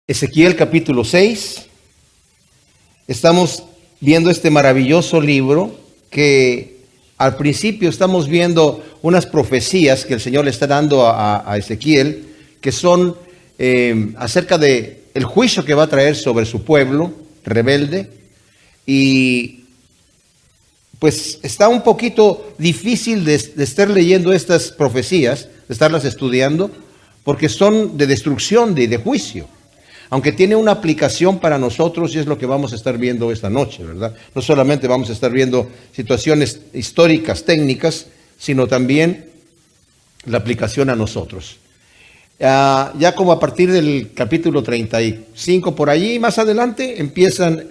Ezequiel capítulo 6. Estamos viendo este maravilloso libro que al principio estamos viendo unas profecías que el Señor le está dando a Ezequiel, que son acerca de el juicio que va a traer sobre su pueblo rebelde. Y pues está un poquito difícil de estar leyendo estas profecías, de estarlas estudiando, porque son de destrucción y de juicio. Aunque tiene una aplicación para nosotros, y es lo que vamos a estar viendo esta noche, ¿verdad? No solamente vamos a estar viendo situaciones históricas, técnicas, sino también la aplicación a nosotros. Ya como a partir del capítulo 35 por allí, más adelante, empiezan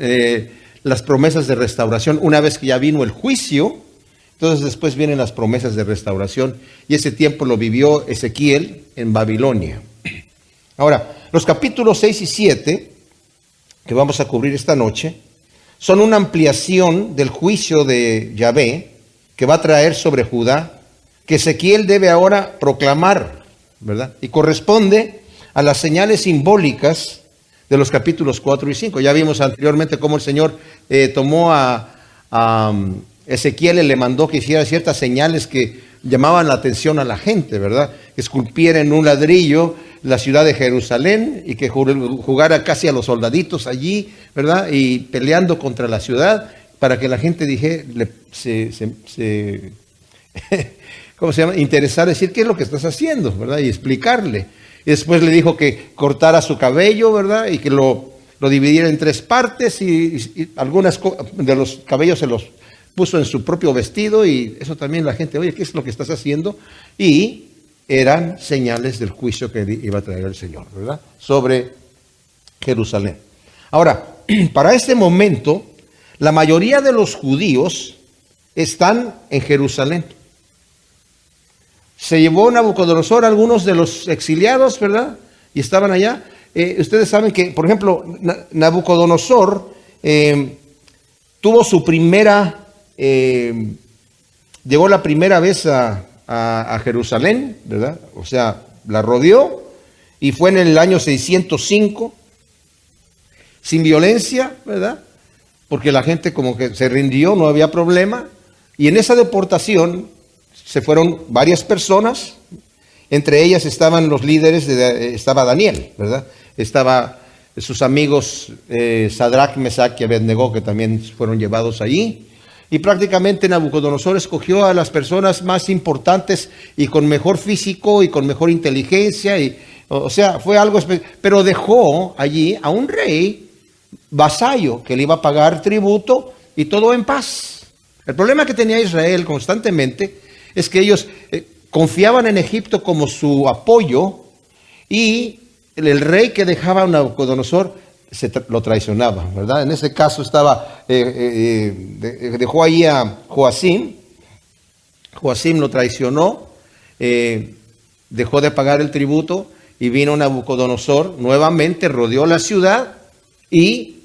las promesas de restauración. Una vez que ya vino el juicio, entonces después vienen las promesas de restauración. Y ese tiempo lo vivió Ezequiel en Babilonia. Ahora, los capítulos 6 y 7, que vamos a cubrir esta noche, son una ampliación del juicio de Yahvé que va a traer sobre Judá, que Ezequiel debe ahora proclamar, ¿verdad? Y corresponde a las señales simbólicas de los capítulos 4 y 5. Ya vimos anteriormente cómo el Señor tomó a Ezequiel y le mandó que hiciera ciertas señales que llamaban la atención a la gente, ¿verdad? Que esculpiera en un ladrillo la ciudad de Jerusalén y que jugara casi a los soldaditos allí, ¿verdad? Y peleando contra la ciudad para que la gente ¿cómo se llama? Interesara, decir qué es lo que estás haciendo, ¿verdad? Y explicarle. Y después le dijo que cortara su cabello, ¿verdad? Y que lo dividiera en 3 partes y algunas de los cabellos se los puso en su propio vestido, y eso también la gente, oye, ¿qué es lo que estás haciendo? Y eran señales del juicio que iba a traer el Señor, ¿verdad? Sobre Jerusalén. Ahora, para este momento, la mayoría de los judíos están en Jerusalén. Se llevó Nabucodonosor a algunos de los exiliados, ¿verdad? Y estaban allá. Ustedes saben que, por ejemplo, Nabucodonosor tuvo su primera... llegó la primera vez a Jerusalén, ¿verdad? O sea, la rodeó, y fue en el año 605, sin violencia, ¿verdad? Porque la gente como que se rindió, no había problema. Y en esa deportación se fueron varias personas, entre ellas estaban los líderes, estaba Daniel, ¿verdad? Estaba sus amigos Sadrach, Mesach y Abednego, que también fueron llevados allí. Y prácticamente Nabucodonosor escogió a las personas más importantes y con mejor físico y con mejor inteligencia. O sea, fue algo especial. Pero dejó allí a un rey vasallo que le iba a pagar tributo y todo en paz. El problema que tenía Israel constantemente es que ellos confiaban en Egipto como su apoyo, y el rey que dejaba a Nabucodonosor lo traicionaba, ¿verdad? En ese caso dejó ahí a Joacim. Joacim lo traicionó, dejó de pagar el tributo, y vino Nabucodonosor nuevamente, rodeó la ciudad y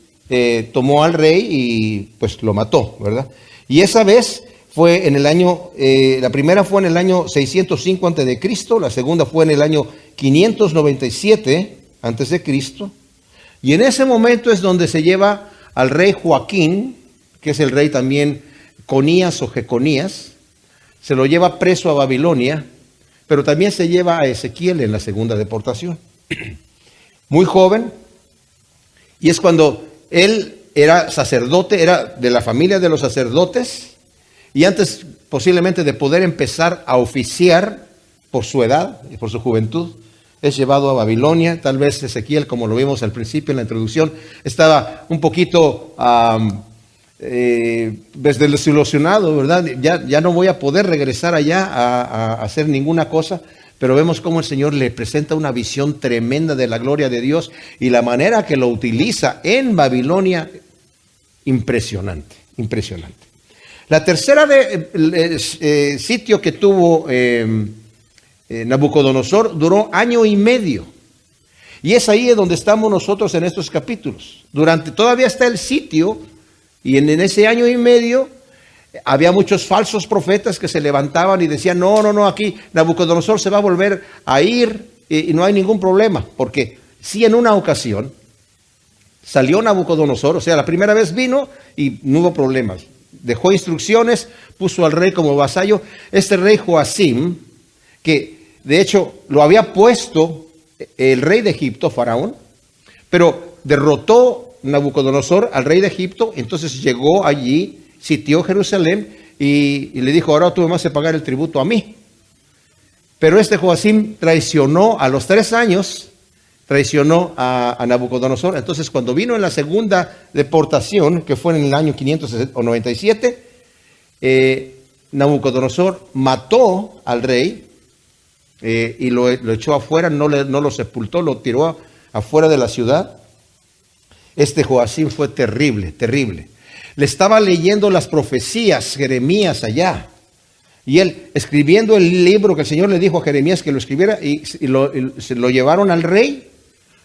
tomó al rey y pues lo mató, ¿verdad? Y esa vez fue en el año, la primera fue en el año 605 a.C., la segunda fue en el año 597 a.C., y en ese momento es donde se lleva al rey Joaquín, que es el rey también Conías o Jeconías, se lo lleva preso a Babilonia, pero también se lleva a Ezequiel en la segunda deportación. Muy joven, y es cuando él era sacerdote, era de la familia de los sacerdotes, y antes posiblemente de poder empezar a oficiar por su edad y por su juventud, es llevado a Babilonia. Tal vez Ezequiel, como lo vimos al principio en la introducción, estaba un poquito desilusionado, ¿verdad? Ya no voy a poder regresar allá a hacer ninguna cosa, pero vemos cómo el Señor le presenta una visión tremenda de la gloria de Dios y la manera que lo utiliza en Babilonia, impresionante, impresionante. La tercera sitio que tuvo Nabucodonosor duró 1 año y medio. Y es ahí donde estamos nosotros en estos capítulos. Todavía está el sitio, y en ese 1 año y medio había muchos falsos profetas que se levantaban y decían, no, aquí Nabucodonosor se va a volver a ir y no hay ningún problema. Porque sí, en una ocasión Salió Nabucodonosor, o sea, la primera vez vino y no hubo problemas. Dejó instrucciones, puso al rey como vasallo. Este rey Joacim, que de hecho lo había puesto el rey de Egipto, Faraón, pero derrotó Nabucodonosor al rey de Egipto, entonces llegó allí, sitió Jerusalén y le dijo, ahora tú me vas a pagar el tributo a mí. Pero este Joacim traicionó a los 3 años, traicionó a Nabucodonosor. Entonces cuando vino en la segunda deportación, que fue en el año 597, Nabucodonosor mató al rey y lo echó afuera, no lo sepultó, lo tiró afuera de la ciudad. Este Joacim fue terrible, terrible. Le estaba leyendo las profecías Jeremías allá. Y él, escribiendo el libro que el Señor le dijo a Jeremías que lo escribiera, y se lo llevaron al rey.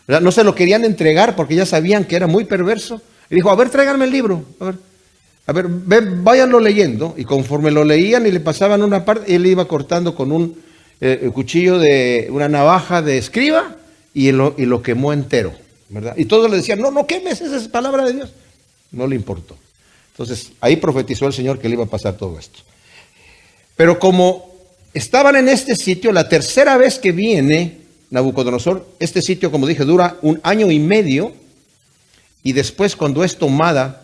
No se lo querían entregar porque ya sabían que era muy perverso. Y dijo, a ver, tráiganme el libro. A ver, váyanlo leyendo. Y conforme lo leían y le pasaban una parte, él iba cortando con un cuchillo de una navaja de escriba y lo quemó entero, ¿verdad? Y todos le decían, no quemes, esa es palabra de Dios. No le importó. Entonces, ahí profetizó el Señor que le iba a pasar todo esto. Pero como estaban en este sitio, la tercera vez que viene Nabucodonosor, este sitio, como dije, dura 1 año y medio, y después cuando es tomada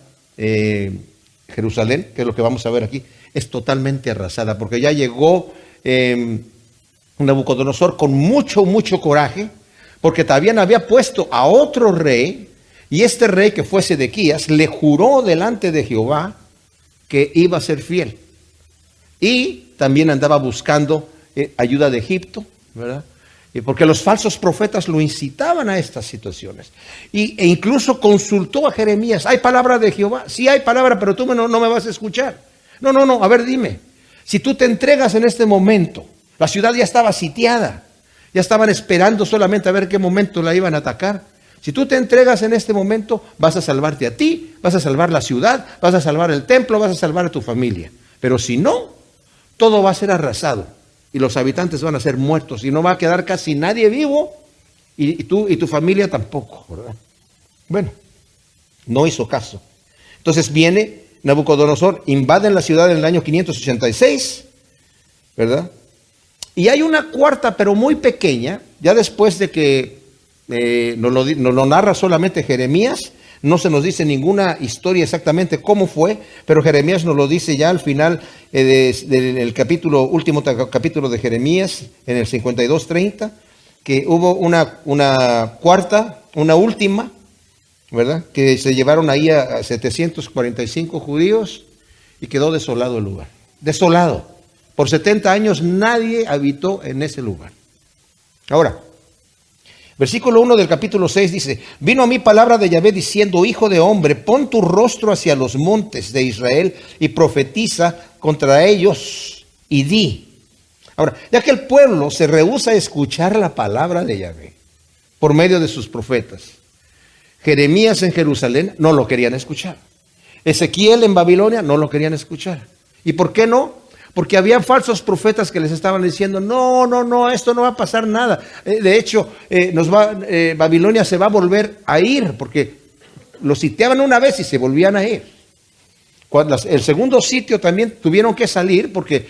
Jerusalén, que es lo que vamos a ver aquí, es totalmente arrasada, porque ya llegó Nabucodonosor con mucho, mucho coraje, porque también había puesto a otro rey, y este rey que fue Sedequías, le juró delante de Jehová que iba a ser fiel. Y también andaba buscando ayuda de Egipto, ¿verdad? Porque los falsos profetas lo incitaban a estas situaciones. E incluso consultó a Jeremías. ¿Hay palabra de Jehová? Sí hay palabra, pero tú no me vas a escuchar. No, a ver, dime. Si tú te entregas en este momento, la ciudad ya estaba sitiada. Ya estaban esperando solamente a ver qué momento la iban a atacar. Si tú te entregas en este momento, vas a salvarte a ti, vas a salvar la ciudad, vas a salvar el templo, vas a salvar a tu familia. Pero si no, todo va a ser arrasado y los habitantes van a ser muertos y no va a quedar casi nadie vivo y tú y tu familia tampoco, ¿verdad? Bueno, no hizo caso. Entonces viene Nabucodonosor, invaden la ciudad en el año 586, ¿verdad? Y hay una cuarta, pero muy pequeña, ya después de que nos lo narra solamente Jeremías. No se nos dice ninguna historia exactamente cómo fue, pero Jeremías nos lo dice ya al final del último capítulo de Jeremías, en el 52:30, que hubo una cuarta, una última, ¿verdad? Que se llevaron ahí a 745 judíos y quedó desolado el lugar. Desolado. Por 70 años nadie habitó en ese lugar. Ahora, versículo 1 del capítulo 6 dice, vino a mí palabra de Yahvé diciendo, hijo de hombre, pon tu rostro hacia los montes de Israel y profetiza contra ellos y di. Ahora, ya que el pueblo se rehúsa a escuchar la palabra de Yahvé por medio de sus profetas, Jeremías en Jerusalén no lo querían escuchar. Ezequiel en Babilonia no lo querían escuchar. ¿Y por qué no? Porque había falsos profetas que les estaban diciendo, no, esto no va a pasar nada. De hecho, Babilonia se va a volver a ir, porque lo sitiaban una vez y se volvían a ir. El segundo sitio también tuvieron que salir, porque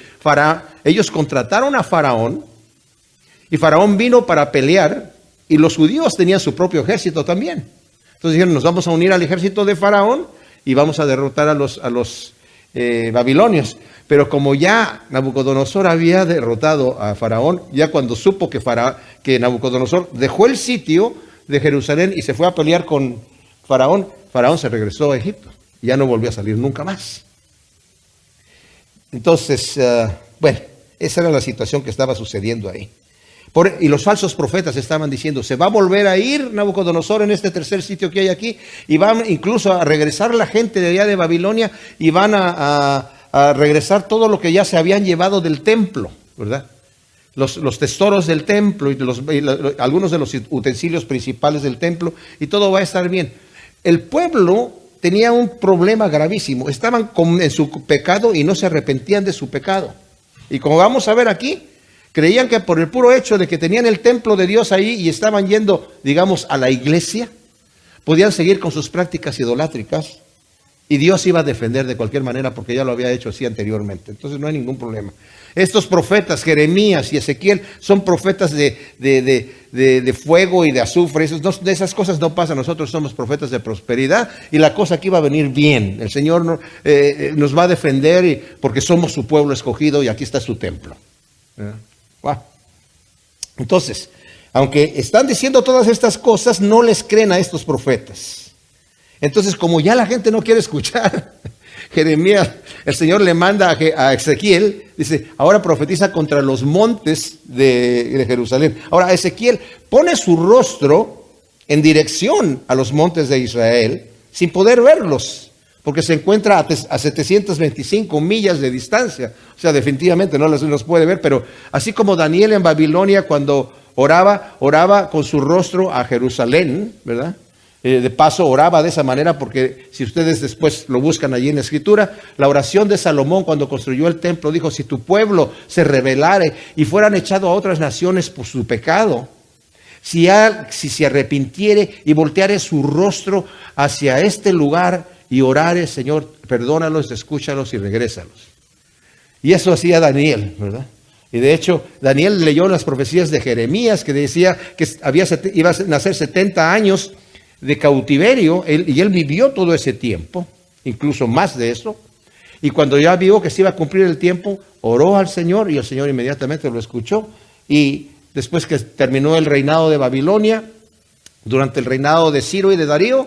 ellos contrataron a Faraón, y Faraón vino para pelear, y los judíos tenían su propio ejército también. Entonces dijeron, nos vamos a unir al ejército de Faraón, y vamos a derrotar a los babilonios. Pero como ya Nabucodonosor había derrotado a Faraón, ya cuando supo que Nabucodonosor dejó el sitio de Jerusalén y se fue a pelear con Faraón, Faraón se regresó a Egipto y ya no volvió a salir nunca más. Entonces, bueno, esa era la situación que estaba sucediendo ahí. Y los falsos profetas estaban diciendo, se va a volver a ir Nabucodonosor en este tercer sitio que hay aquí, y van incluso a regresar la gente de allá de Babilonia, y van a regresar todo lo que ya se habían llevado del templo, ¿verdad? Los tesoros del templo y algunos de los utensilios principales del templo, y todo va a estar bien. El pueblo tenía un problema gravísimo, estaban en su pecado y no se arrepentían de su pecado. Y como vamos a ver aquí, creían que por el puro hecho de que tenían el templo de Dios ahí y estaban yendo, digamos, a la iglesia, podían seguir con sus prácticas idolátricas y Dios iba a defender de cualquier manera porque ya lo había hecho así anteriormente. Entonces no hay ningún problema. Estos profetas, Jeremías y Ezequiel, son profetas de fuego y de azufre. De esas cosas no pasan. Nosotros somos profetas de prosperidad y la cosa aquí va a venir bien. El Señor nos va a defender porque somos su pueblo escogido y aquí está su templo. Wow. Entonces, aunque están diciendo todas estas cosas, no les creen a estos profetas. Entonces, como ya la gente no quiere escuchar, Jeremías, el Señor le manda a Ezequiel, dice, ahora profetiza contra los montes de Jerusalén. Ahora Ezequiel pone su rostro en dirección a los montes de Israel sin poder verlos, porque se encuentra a 725 millas de distancia. O sea, definitivamente no los puede ver, pero así como Daniel en Babilonia cuando oraba con su rostro a Jerusalén, ¿verdad? De paso oraba de esa manera porque si ustedes después lo buscan allí en la Escritura, la oración de Salomón cuando construyó el templo dijo, si tu pueblo se rebelare y fueran echados a otras naciones por su pecado, si se arrepintiere y volteare su rostro hacia este lugar y orare, Señor, perdónalos, escúchalos y regrésalos. Y eso hacía Daniel, ¿verdad? Y de hecho, Daniel leyó las profecías de Jeremías que decía que iba a nacer 70 años de cautiverio, y él vivió todo ese tiempo, incluso más de eso, y cuando ya vio que se iba a cumplir el tiempo, oró al Señor, y el Señor inmediatamente lo escuchó, y después que terminó el reinado de Babilonia, durante el reinado de Ciro y de Darío,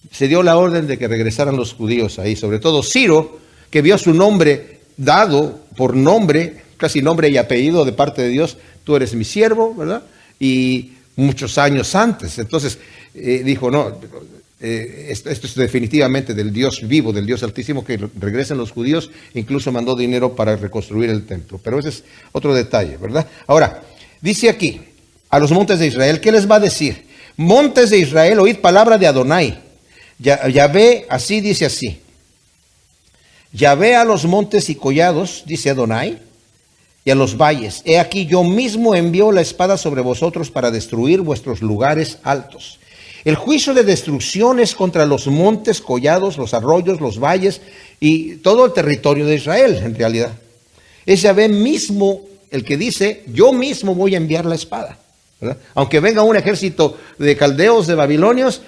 se dio la orden de que regresaran los judíos ahí, sobre todo Ciro, que vio su nombre dado por nombre, casi nombre y apellido de parte de Dios, tú eres mi siervo, ¿verdad? Y muchos años antes, entonces dijo, no, esto es definitivamente del Dios vivo, del Dios altísimo, que regresen los judíos, incluso mandó dinero para reconstruir el templo, pero ese es otro detalle, ¿verdad? Ahora, dice aquí, a los montes de Israel, ¿qué les va a decir? Montes de Israel, oíd palabra de Adonai. Yahvé, así dice así. Yahvé a los montes y collados, dice Adonai, y a los valles. He aquí yo mismo envío la espada sobre vosotros para destruir vuestros lugares altos. El juicio de destrucción es contra los montes, collados, los arroyos, los valles y todo el territorio de Israel, en realidad. Es Yahvé mismo el que dice, yo mismo voy a enviar la espada, ¿verdad? Aunque venga un ejército de caldeos, de babilonios,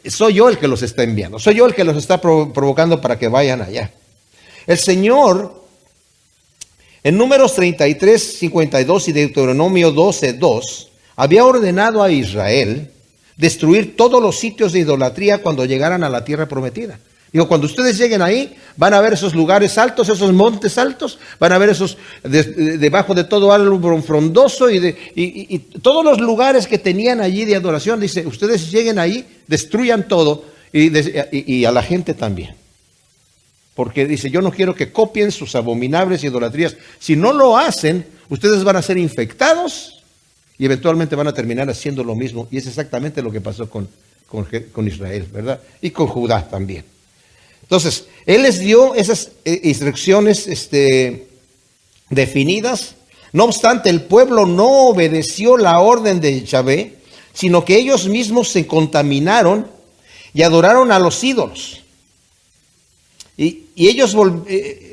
soy yo el que los está enviando. Soy yo el que los está provocando para que vayan allá. El Señor, en Números 33, 52 y Deuteronomio 12, 2, había ordenado a Israel destruir todos los sitios de idolatría cuando llegaran a la tierra prometida. Digo, cuando ustedes lleguen ahí, van a ver esos lugares altos, esos montes altos, van a ver esos debajo de todo árbol frondoso y todos los lugares que tenían allí de adoración. Dice, ustedes lleguen ahí, destruyan todo y a la gente también. Porque dice, yo no quiero que copien sus abominables idolatrías. Si no lo hacen, ustedes van a ser infectados y eventualmente van a terminar haciendo lo mismo. Y es exactamente lo que pasó con Israel, ¿verdad? Y con Judá también. Entonces, Él les dio esas instrucciones definidas. No obstante, el pueblo no obedeció la orden de Yahvé, sino que ellos mismos se contaminaron y adoraron a los ídolos. Y ellos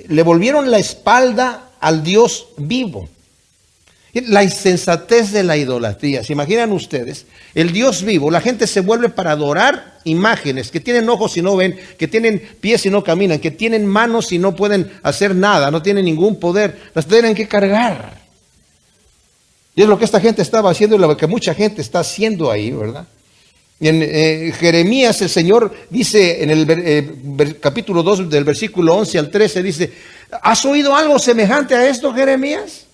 le volvieron la espalda al Dios vivo. La insensatez de la idolatría. ¿Se imaginan ustedes? El Dios vivo, la gente se vuelve para adorar imágenes que tienen ojos y no ven, que tienen pies y no caminan, que tienen manos y no pueden hacer nada, no tienen ningún poder, las tienen que cargar. Y es lo que esta gente estaba haciendo y lo que mucha gente está haciendo ahí, ¿verdad? En Jeremías el Señor dice en el capítulo 2 del versículo 11 al 13, dice, ¿has oído algo semejante a esto, Jeremías?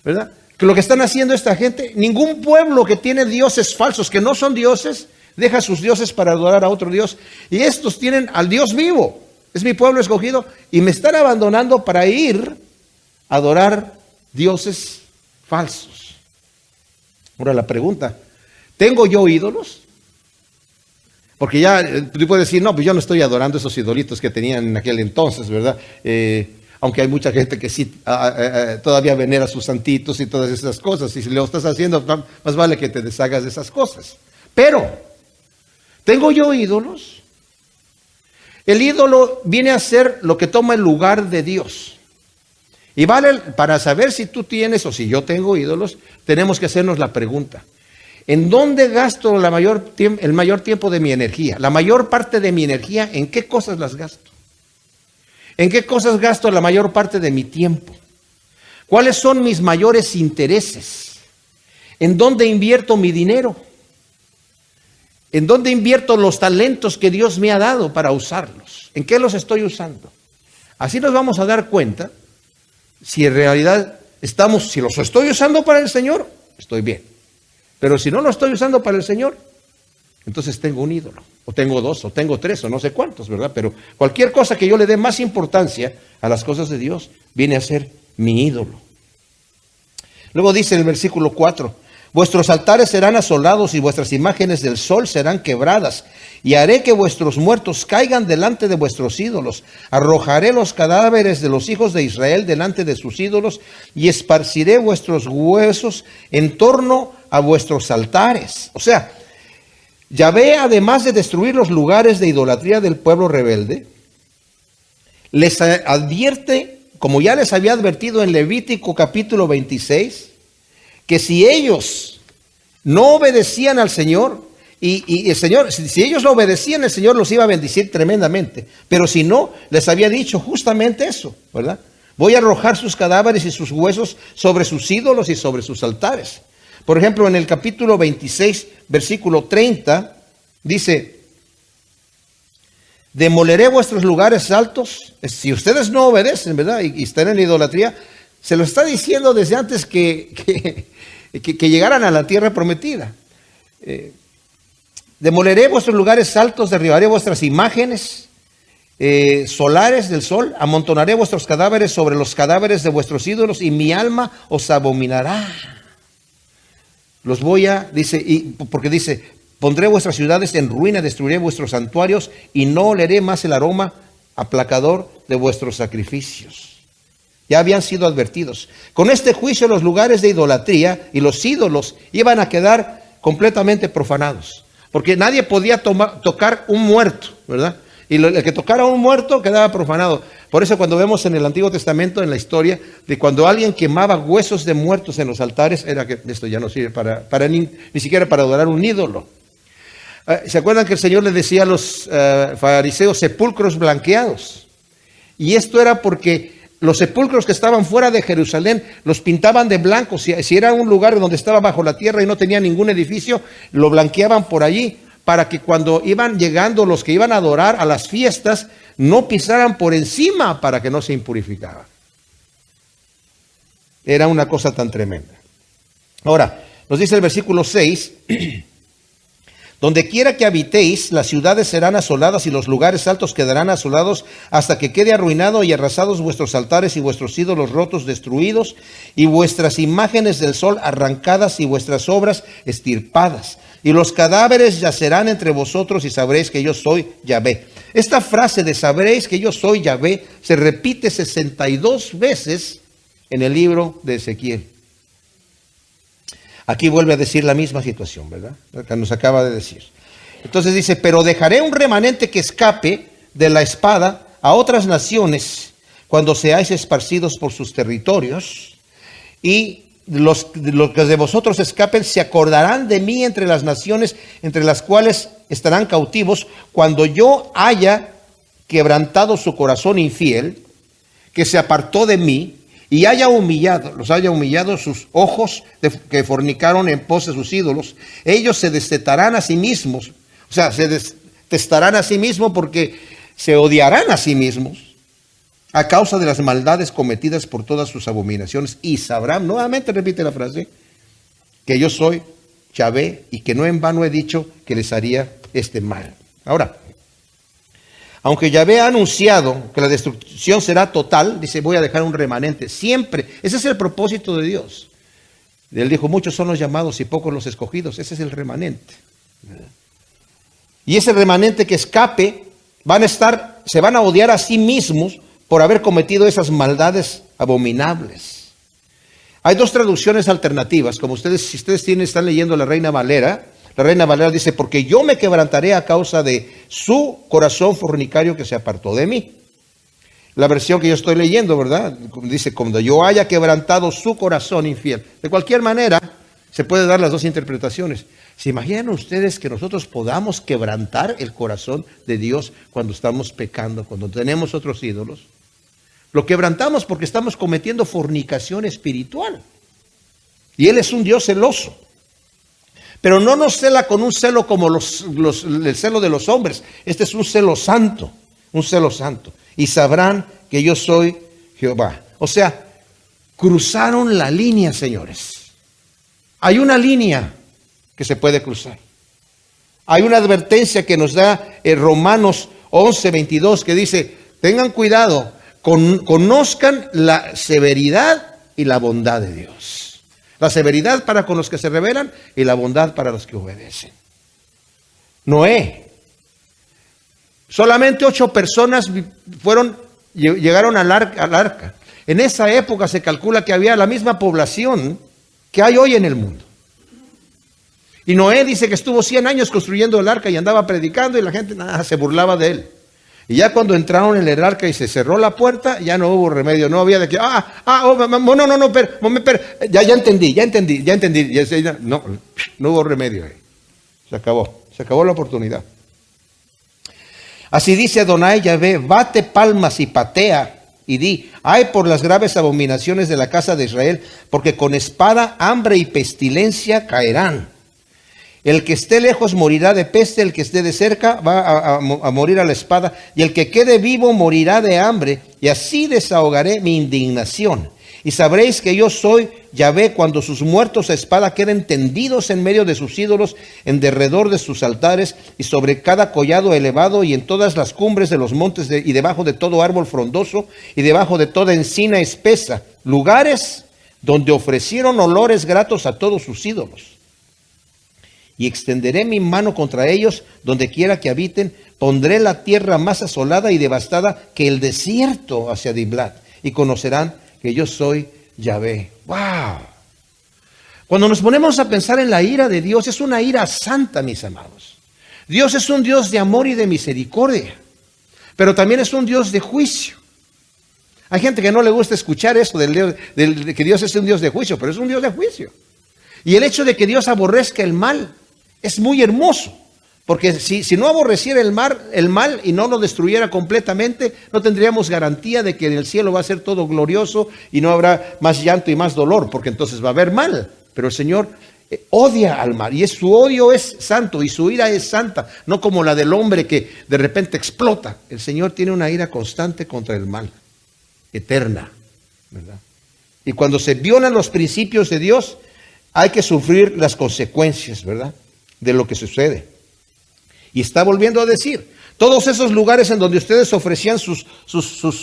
¿Verdad? Que lo que están haciendo esta gente, ningún pueblo que tiene dioses falsos, que no son dioses, deja sus dioses para adorar a otro Dios. Y estos tienen al Dios vivo, es mi pueblo escogido, y me están abandonando para ir a adorar dioses falsos. Ahora la pregunta, ¿tengo yo ídolos? Porque ya tú puedes decir, no, pues yo no estoy adorando esos idolitos que tenían en aquel entonces, ¿verdad? Aunque hay mucha gente que sí todavía venera a sus santitos y todas esas cosas. Y si lo estás haciendo, más vale que te deshagas de esas cosas. Pero, ¿Tengo yo ídolos? El ídolo viene a ser lo que toma el lugar de Dios. Y vale, para saber si tú tienes o si yo tengo ídolos, tenemos que hacernos la pregunta: ¿en dónde gasto el mayor tiempo de mi energía? La mayor parte de mi energía, ¿en qué cosas las gasto? ¿En qué cosas gasto la mayor parte de mi tiempo? ¿Cuáles son mis mayores intereses? ¿En dónde invierto mi dinero? ¿En dónde invierto los talentos que Dios me ha dado para usarlos? ¿En qué los estoy usando? Así nos vamos a dar cuenta si en realidad si los estoy usando para el Señor, estoy bien. Pero si no lo estoy usando para el Señor, entonces tengo un ídolo, o tengo dos, o tengo tres, o no sé cuántos, ¿verdad? Pero cualquier cosa que yo le dé más importancia a las cosas de Dios, viene a ser mi ídolo. Luego dice en el versículo 4, vuestros altares serán asolados y vuestras imágenes del sol serán quebradas, y haré que vuestros muertos caigan delante de vuestros ídolos. Arrojaré los cadáveres de los hijos de Israel delante de sus ídolos, y esparciré vuestros huesos en torno a vuestros altares. O sea, Yahvé, además de destruir los lugares de idolatría del pueblo rebelde, les advierte, como ya les había advertido en Levítico capítulo 26, que si ellos no obedecían al Señor, y el Señor, si ellos lo obedecían, el Señor los iba a bendecir tremendamente. Pero si no, les había dicho justamente eso, ¿verdad? Voy a arrojar sus cadáveres y sus huesos sobre sus ídolos y sobre sus altares. Por ejemplo, en el capítulo 26, versículo 30, dice: demoleré vuestros lugares altos. Si ustedes no obedecen, ¿verdad? Y están en la idolatría, se lo está diciendo desde antes que llegaran a la tierra prometida. Demoleré vuestros lugares altos, derribaré vuestras imágenes solares del sol, amontonaré vuestros cadáveres sobre los cadáveres de vuestros ídolos, y mi alma os abominará. Los voy a, porque dice, pondré vuestras ciudades en ruina, destruiré vuestros santuarios, y no oleré más el aroma aplacador de vuestros sacrificios. Ya habían sido advertidos. Con este juicio los lugares de idolatría y los ídolos iban a quedar completamente profanados, porque nadie podía tocar un muerto, ¿verdad? Y el que tocara un muerto quedaba profanado. Por eso cuando vemos en el Antiguo Testamento, en la historia, de cuando alguien quemaba huesos de muertos en los altares, era que esto ya no sirve ni siquiera para adorar un ídolo. ¿Se acuerdan que el Señor le decía a los fariseos sepulcros blanqueados? Y esto era porque los sepulcros que estaban fuera de Jerusalén los pintaban de blanco. Si era un lugar donde estaba bajo la tierra y no tenía ningún edificio, lo blanqueaban por allí, para que cuando iban llegando los que iban a adorar a las fiestas, no pisaran por encima, para que no se impurificaran. Era una cosa tan tremenda. Ahora, nos dice el versículo 6, donde quiera que habitéis, las ciudades serán asoladas y los lugares altos quedarán asolados, hasta que quede arruinado y arrasados vuestros altares y vuestros ídolos rotos, destruidos, y vuestras imágenes del sol arrancadas y vuestras obras extirpadas. Y los cadáveres yacerán entre vosotros, y sabréis que yo soy Yahvé. Esta frase de sabréis que yo soy Yahvé se repite 62 veces en el libro de Ezequiel. Aquí vuelve a decir la misma situación, ¿verdad? Que nos acaba de decir. Entonces dice, pero dejaré un remanente que escape de la espada a otras naciones cuando seáis esparcidos por sus territorios, y los que de vosotros escapen se acordarán de mí entre las naciones entre las cuales estarán cautivos, cuando yo haya quebrantado su corazón infiel, que se apartó de mí, y los haya humillado sus ojos que fornicaron en pos de sus ídolos. Ellos se destetarán a sí mismos, o sea, se detestarán a sí mismos, porque se odiarán a sí mismos a causa de las maldades cometidas por todas sus abominaciones, y sabrán, nuevamente repite la frase, que yo soy Yahvé, y que no en vano he dicho que les haría este mal. Ahora, aunque Yahvé ha anunciado que la destrucción será total, dice, voy a dejar un remanente. Siempre, ese es el propósito de Dios. Él dijo, muchos son los llamados y pocos los escogidos. Ese es el remanente. Y ese remanente que escape, se van a odiar a sí mismos por haber cometido esas maldades abominables. Hay dos traducciones alternativas. Como si ustedes están leyendo la Reina Valera La Reina Valera dice, porque yo me quebrantaré a causa de su corazón fornicario que se apartó de mí. La versión que yo estoy leyendo, ¿verdad? Dice, cuando yo haya quebrantado su corazón infiel. De cualquier manera, se puede dar las dos interpretaciones. ¿Se imaginan ustedes que nosotros podamos quebrantar el corazón de Dios cuando estamos pecando, cuando tenemos otros ídolos? Lo quebrantamos porque estamos cometiendo fornicación espiritual. Y Él es un Dios celoso. Pero no nos cela con un celo como el celo de los hombres. Este es un celo santo, un celo santo. Y sabrán que yo soy Jehová. O sea, cruzaron la línea, señores. Hay una línea que se puede cruzar. Hay una advertencia que nos da Romanos 11:22 que dice, tengan cuidado, conozcan la severidad y la bondad de Dios. La severidad para con los que se rebelan y la bondad para los que obedecen. Noé. Solamente 8 personas llegaron al arca. En esa época se calcula que había la misma población que hay hoy en el mundo. Y Noé dice que estuvo 100 años construyendo el arca y andaba predicando y la gente se burlaba de él. Y ya cuando entraron en el arca y se cerró la puerta, ya no hubo remedio, no había de que, ya entendí. No hubo remedio. Se acabó la oportunidad. Así dice Adonai Yahvé, bate palmas y patea y di, ay por las graves abominaciones de la casa de Israel, porque con espada, hambre y pestilencia caerán. El que esté lejos morirá de peste, el que esté de cerca va a morir a la espada, y el que quede vivo morirá de hambre, y así desahogaré mi indignación. Y sabréis que yo soy Yahvé cuando sus muertos a espada queden tendidos en medio de sus ídolos, en derredor de sus altares, y sobre cada collado elevado, y en todas las cumbres de los montes, y debajo de todo árbol frondoso, y debajo de toda encina espesa, lugares donde ofrecieron olores gratos a todos sus ídolos. Y extenderé mi mano contra ellos, donde quiera que habiten, pondré la tierra más asolada y devastada que el desierto hacia Diblat, y conocerán que yo soy Yahvé. ¡Wow! Cuando nos ponemos a pensar en la ira de Dios, es una ira santa, mis amados. Dios es un Dios de amor y de misericordia, pero también es un Dios de juicio. Hay gente que no le gusta escuchar eso, de que Dios es un Dios de juicio, pero es un Dios de juicio. Y el hecho de que Dios aborrezca el mal es muy hermoso. Porque si no aborreciera el mal y no lo destruyera completamente, no tendríamos garantía de que en el cielo va a ser todo glorioso y no habrá más llanto y más dolor, porque entonces va a haber mal. Pero el Señor odia al mal y su odio es santo y su ira es santa, no como la del hombre que de repente explota. El Señor tiene una ira constante contra el mal, eterna, ¿verdad? Y cuando se violan los principios de Dios, hay que sufrir las consecuencias, ¿verdad?, de lo que sucede. Y está volviendo a decir, todos esos lugares en donde ustedes ofrecían sus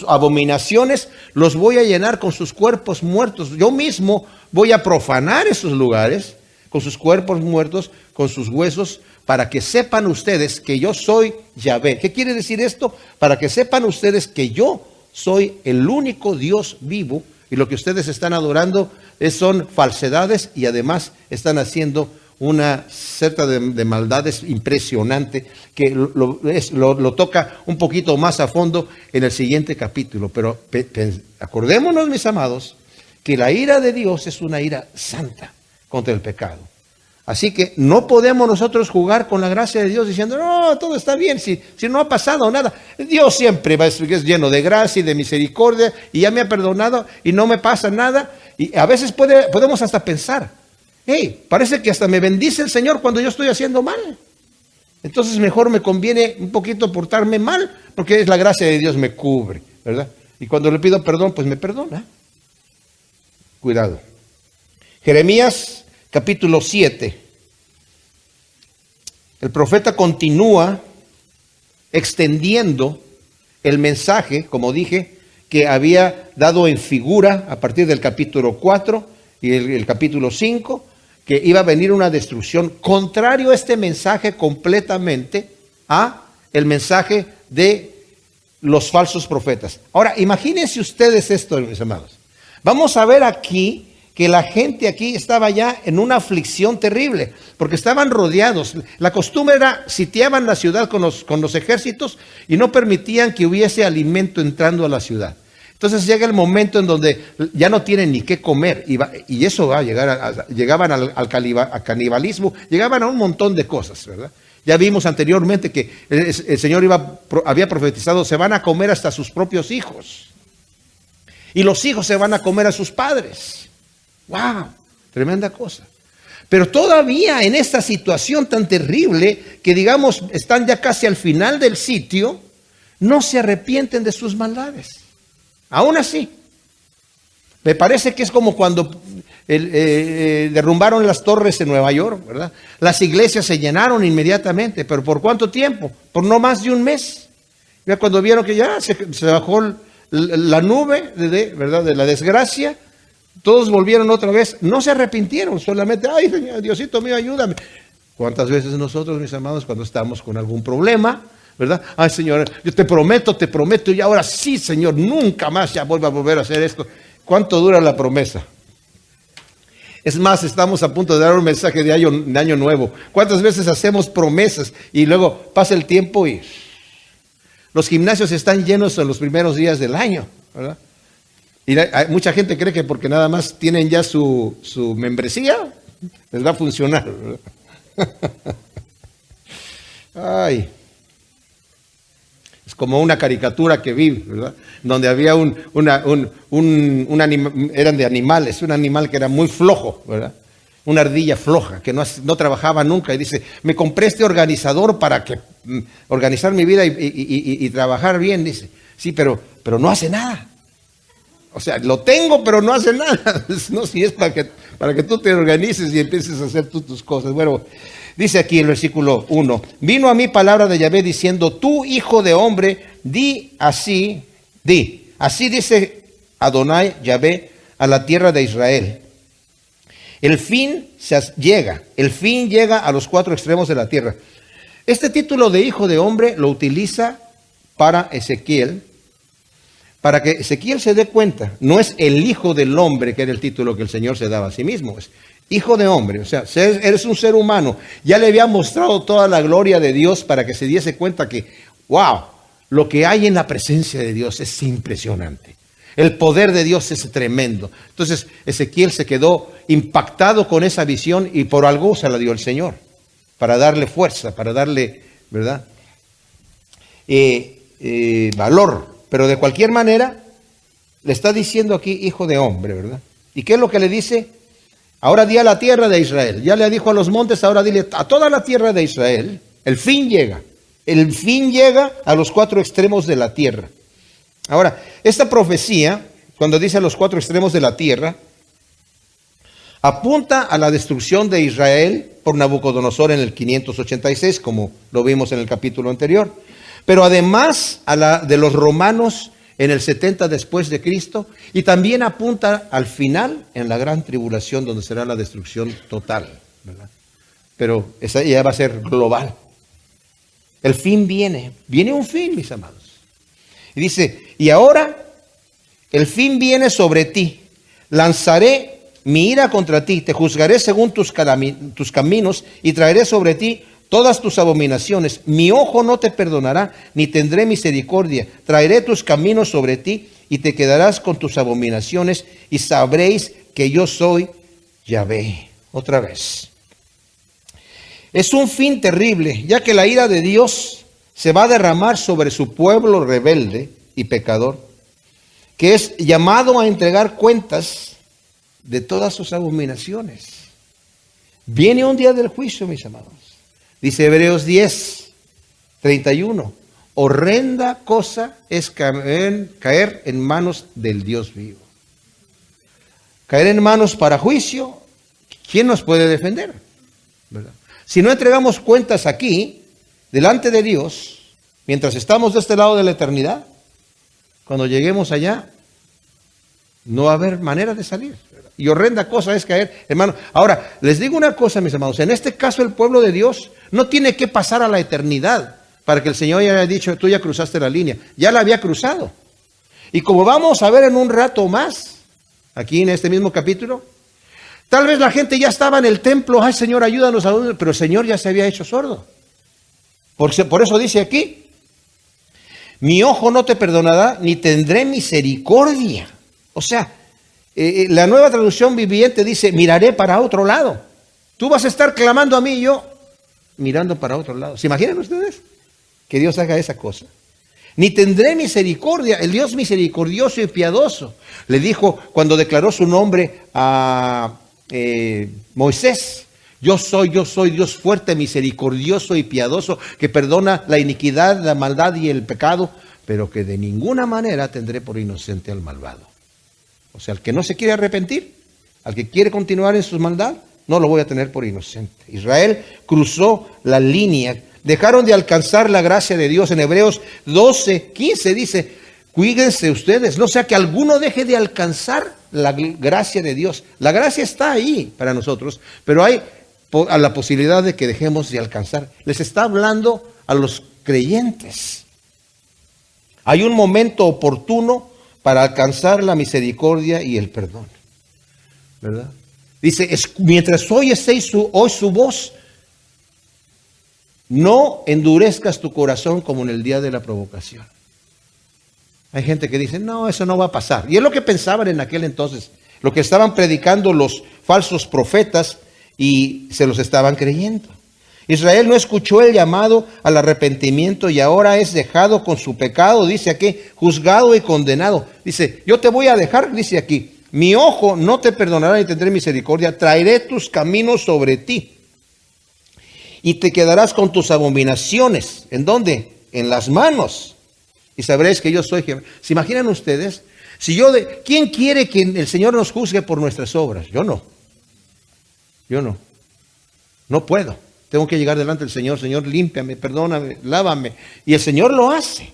abominaciones, los voy a llenar con sus cuerpos muertos. Yo mismo voy a profanar esos lugares con sus cuerpos muertos, con sus huesos, para que sepan ustedes que yo soy Yahvé. ¿Qué quiere decir esto? Para que sepan ustedes que yo soy el único Dios vivo y lo que ustedes están adorando son falsedades y además están haciendo una certa de maldades impresionante que lo toca un poquito más a fondo en el siguiente capítulo. Pero acordémonos, mis amados, que la ira de Dios es una ira santa contra el pecado. Así que no podemos nosotros jugar con la gracia de Dios diciendo, no, todo está bien, si no ha pasado nada. Dios siempre es lleno de gracia y de misericordia y ya me ha perdonado y no me pasa nada. Y a veces podemos hasta pensar, hey, parece que hasta me bendice el Señor cuando yo estoy haciendo mal. Entonces mejor me conviene un poquito portarme mal, porque es la gracia de Dios me cubre, ¿verdad? Y cuando le pido perdón, pues me perdona. Cuidado. Jeremías capítulo 7. El profeta continúa extendiendo el mensaje, como dije, que había dado en figura a partir del capítulo 4 y el capítulo 5, que iba a venir una destrucción, contrario a este mensaje completamente a el mensaje de los falsos profetas. Ahora, imagínense ustedes esto, mis amados. Vamos a ver aquí que la gente aquí estaba ya en una aflicción terrible, porque estaban rodeados. La costumbre era, sitiaban la ciudad con los ejércitos y no permitían que hubiese alimento entrando a la ciudad. Entonces llega el momento en donde ya no tienen ni qué comer, y eso va a llegar, llegaban al canibalismo, llegaban a un montón de cosas, ¿verdad? Ya vimos anteriormente que el Señor había profetizado, se van a comer hasta sus propios hijos, y los hijos se van a comer a sus padres. ¡Wow! Tremenda cosa. Pero todavía en esta situación tan terrible, que digamos están ya casi al final del sitio, no se arrepienten de sus maldades. Aún así, me parece que es como cuando derrumbaron las torres en Nueva York, ¿verdad? Las iglesias se llenaron inmediatamente, pero ¿por cuánto tiempo? Por no más de un mes. Ya cuando vieron que ya se bajó la nube, ¿verdad?, de la desgracia, todos volvieron otra vez, no se arrepintieron, solamente, ay, Señor, Diosito mío, ayúdame. ¿Cuántas veces nosotros, mis amados, cuando estamos con algún problema, ¿verdad? Ay, Señor, yo te prometo, y ahora sí, Señor, nunca más ya vuelva a volver a hacer esto. ¿Cuánto dura la promesa? Es más, estamos a punto de dar un mensaje de año nuevo. ¿Cuántas veces hacemos promesas y luego pasa el tiempo y los gimnasios están llenos en los primeros días del año, ¿verdad? Y mucha gente cree que porque nada más tienen ya su membresía, les va a funcionar, ¿verdad? Ay. Es como una caricatura que vi, ¿verdad? Donde había eran de animales, un animal que era muy flojo, ¿verdad? Una ardilla floja que no trabajaba nunca, y dice, me compré este organizador para organizar mi vida y trabajar bien, dice. Sí, pero no hace nada. O sea, lo tengo, pero no hace nada. No, si es para que tú te organices y empieces a hacer tus cosas. Bueno, dice aquí el versículo 1. Vino a mí palabra de Yahvé diciendo, tú, hijo de hombre, así dice Adonai Yahvé a la tierra de Israel. El fin llega a los cuatro extremos de la tierra. Este título de hijo de hombre lo utiliza para Ezequiel, para que Ezequiel se dé cuenta, no es el hijo del hombre, que era el título que el Señor se daba a sí mismo, es hijo de hombre, o sea, eres un ser humano. Ya le había mostrado toda la gloria de Dios para que se diese cuenta que, wow, lo que hay en la presencia de Dios es impresionante. El poder de Dios es tremendo. Entonces Ezequiel se quedó impactado con esa visión y por algo se la dio el Señor, para darle fuerza, para darle, ¿verdad?, valor. Pero de cualquier manera, le está diciendo aquí hijo de hombre, ¿verdad? ¿Y qué es lo que le dice? Ahora di a la tierra de Israel. Ya le dijo a los montes, ahora dile a toda la tierra de Israel. El fin llega. El fin llega a los cuatro extremos de la tierra. Ahora, esta profecía, cuando dice a los cuatro extremos de la tierra, apunta a la destrucción de Israel por Nabucodonosor en el 586, como lo vimos en el capítulo anterior. Pero además a la de los romanos en el 70 después de Cristo, y también apunta al final en la gran tribulación, donde será la destrucción total, ¿verdad? Pero esa ya va a ser global. El fin viene un fin, mis amados. Y dice, y ahora el fin viene sobre ti, lanzaré mi ira contra ti, te juzgaré según tus caminos y traeré sobre ti todas tus abominaciones. Mi ojo no te perdonará, ni tendré misericordia. Traeré tus caminos sobre ti y te quedarás con tus abominaciones y sabréis que yo soy Yahvé. Otra vez. Es un fin terrible, ya que la ira de Dios se va a derramar sobre su pueblo rebelde y pecador, que es llamado a entregar cuentas de todas sus abominaciones. Viene un día del juicio, mis amados. Dice Hebreos 10:31, horrenda cosa es caer en manos del Dios vivo. Caer en manos para juicio, ¿quién nos puede defender? ¿Verdad? Si no entregamos cuentas aquí, delante de Dios, mientras estamos de este lado de la eternidad, cuando lleguemos allá, no va a haber manera de salir. ¿Verdad? Y horrenda cosa es caer, hermano. Ahora, les digo una cosa, mis amados. En este caso, el pueblo de Dios no tiene que pasar a la eternidad para que el Señor ya haya dicho, tú ya cruzaste la línea. Ya la había cruzado. Y como vamos a ver en un rato más, aquí en este mismo capítulo, Tal vez la gente ya estaba en el templo, ay Señor, ayúdanos, pero el Señor ya se había hecho sordo. Por eso dice aquí, mi ojo no te perdonará, ni tendré misericordia. O sea, la Nueva Traducción Viviente dice, miraré para otro lado. Tú vas a estar clamando a mí y yo mirando para otro lado. ¿Se imaginan ustedes que Dios haga esa cosa? Ni tendré misericordia, el Dios misericordioso y piadoso. Le dijo cuando declaró su nombre a Moisés, yo soy Dios fuerte, misericordioso y piadoso, que perdona la iniquidad, la maldad y el pecado, pero que de ninguna manera tendré por inocente al malvado. O sea, al que no se quiere arrepentir, al que quiere continuar en su maldad, no lo voy a tener por inocente. Israel cruzó la línea, dejaron de alcanzar la gracia de Dios. En Hebreos 12:15 dice, cuídense ustedes, no sea que alguno deje de alcanzar la gracia de Dios. La gracia está ahí para nosotros, pero hay a la posibilidad de que dejemos de alcanzar. Les está hablando a los creyentes. Hay un momento oportuno para alcanzar la misericordia y el perdón, ¿verdad? Dice, mientras oyeseis hoy su voz, no endurezcas tu corazón como en el día de la provocación. Hay gente que dice, no, eso no va a pasar. Y es lo que pensaban en aquel entonces, lo que estaban predicando los falsos profetas y se los estaban creyendo. Israel no escuchó el llamado al arrepentimiento y ahora es dejado con su pecado, dice aquí, juzgado y condenado. Dice, yo te voy a dejar, dice aquí, mi ojo no te perdonará ni tendré misericordia, traeré tus caminos sobre ti y te quedarás con tus abominaciones. ¿En dónde? En las manos. Y sabréis que yo soy Jehová. ¿Se imaginan ustedes? ¿Quién quiere que el Señor nos juzgue por nuestras obras? Yo no. No puedo. Tengo que llegar delante del Señor. Señor, límpiame, perdóname, lávame. Y el Señor lo hace.